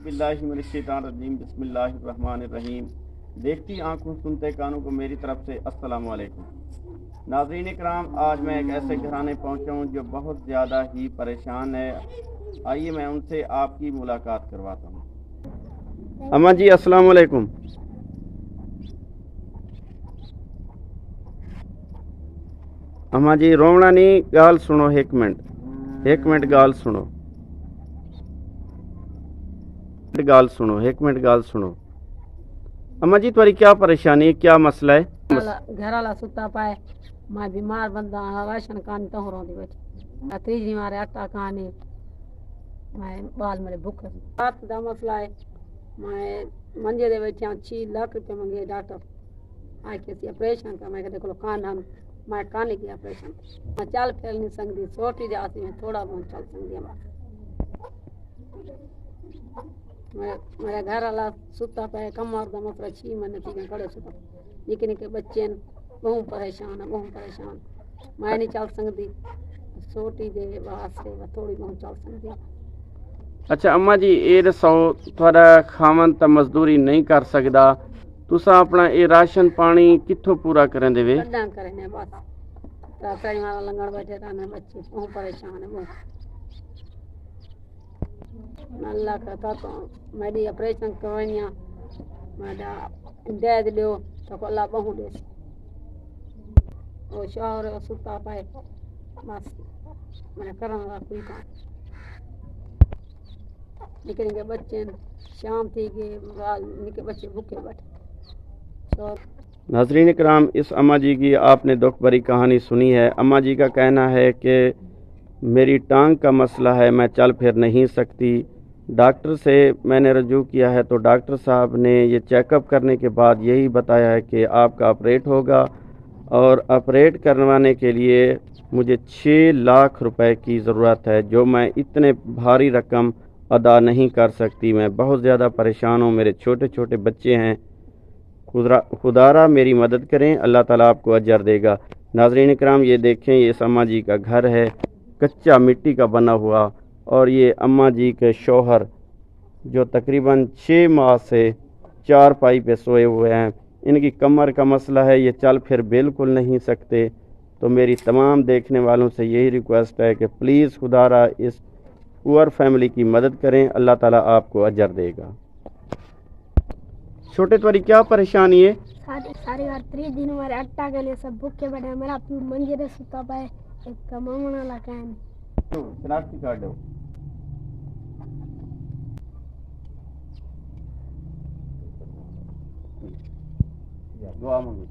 औज़ुबिल्लाहिमिनश्शैतानिर्रजीम बिस्मिल्लाहिर्रहमानिर्रहीम। देखती आंखों सुनते कानों को मेरी तरफ से अस्सलामु अलैकुम। नाज़रीन इकराम, आज मैं एक ऐसे घराने पहुंचा हूं जो बहुत ज़्यादा ही परेशान है। आइए मैं उनसे आपकी मुलाकात करवाता हूं। अम्मा जी अस्सलामु अलैकुम। अम्मा जी रोवना नहीं, गाल सुनो एक मिनट गाल सुनो, एक मिनट गाल सुनो। अम्मा जी तुम्हारी क्या परेशानी है, क्या मसला है? घर वाला सुता पाए, मैं बीमार बंदा राशन कान तो रोंदी बैठी तीसरी मारे आटा काने मैं बाल मेरे भूख रात दा मसला है। मैं मंजे दे बैठे 6 लाख रुपए मंगे डॉक्टर आए के ऑपरेशन का। मैं देखो कान हम मैं काने की ऑपरेशन मैं चल फिर नहीं सकती, छोटी जाती मैं थोड़ा बहुत चल सकती। मेरा घर वाला सुता पे कमर दा मसला 6 महीने की खड़े सुता, निके निके बच्चे बहुत परेशान मैं नहीं चल सकती, छोटी दे वास्ते मैं थोड़ी बहुत चल सकती। अच्छा अम्मा जी ये दसो, थोड़ा खावन तो मजदूरी नहीं कर सकदा, तुसा अपना ये राशन पानी कित्थों पूरा करें देवे? कड्डा करने बस रातड़ी वाला लंगड़ बैठे रहने बच्चे बहुत परेशान है। बहुत अल्लाह कहता तो मेरी ऑपरेशन करवाइया मेरा दे दियो तो अल्लाह बहु दे वो शहर सुता पाए बस मैंने करना कोई काम। निके निके बच्चे शाम थी गए, निके बच्चे भूखे बैठे। नाज़रीन इकराम, इस अम्मा जी की आपने दुख भरी कहानी सुनी है। अम्मा जी का कहना है कि मेरी टांग का मसला है, मैं चल फिर नहीं सकती। डॉक्टर से मैंने रजू किया है तो डॉक्टर साहब ने ये चेकअप करने के बाद यही बताया है कि आपका ऑपरेट होगा, और ऑपरेट करवाने के लिए मुझे 6 लाख रुपए की ज़रूरत है, जो मैं इतने भारी रकम अदा नहीं कर सकती। मैं बहुत ज़्यादा परेशान हूँ, मेरे छोटे छोटे बच्चे हैं। खुदारा मेरी मदद करें, अल्लाह ताला आपको अजर देगा। नाज़रीन इकराम, ये देखें, ये अम्मा जी का घर है, कच्चा मिट्टी का बना हुआ, और ये अम्मा जी के शौहर जो तकरीबन 6 माह से चारपाई पे सोए हुए हैं। इनकी कमर का मसला है, ये चल फिर बिल्कुल नहीं सकते। तो मेरी तमाम देखने वालों से यही रिक्वेस्ट है कि प्लीज़ खुदारा इस पुअर फैमिली की मदद करें, अल्लाह ताला आपको अजर देगा। छोटे तुम्हारी क्या परेशानी है? सारे घर 3 दिन हमारे अट्टा के लिए सब भूखे बैठे, मेरा पूरी मंजिल सुता पाए एक कमाना ला कहन शनाख्ती कार्ड दो। दुआ मांगो।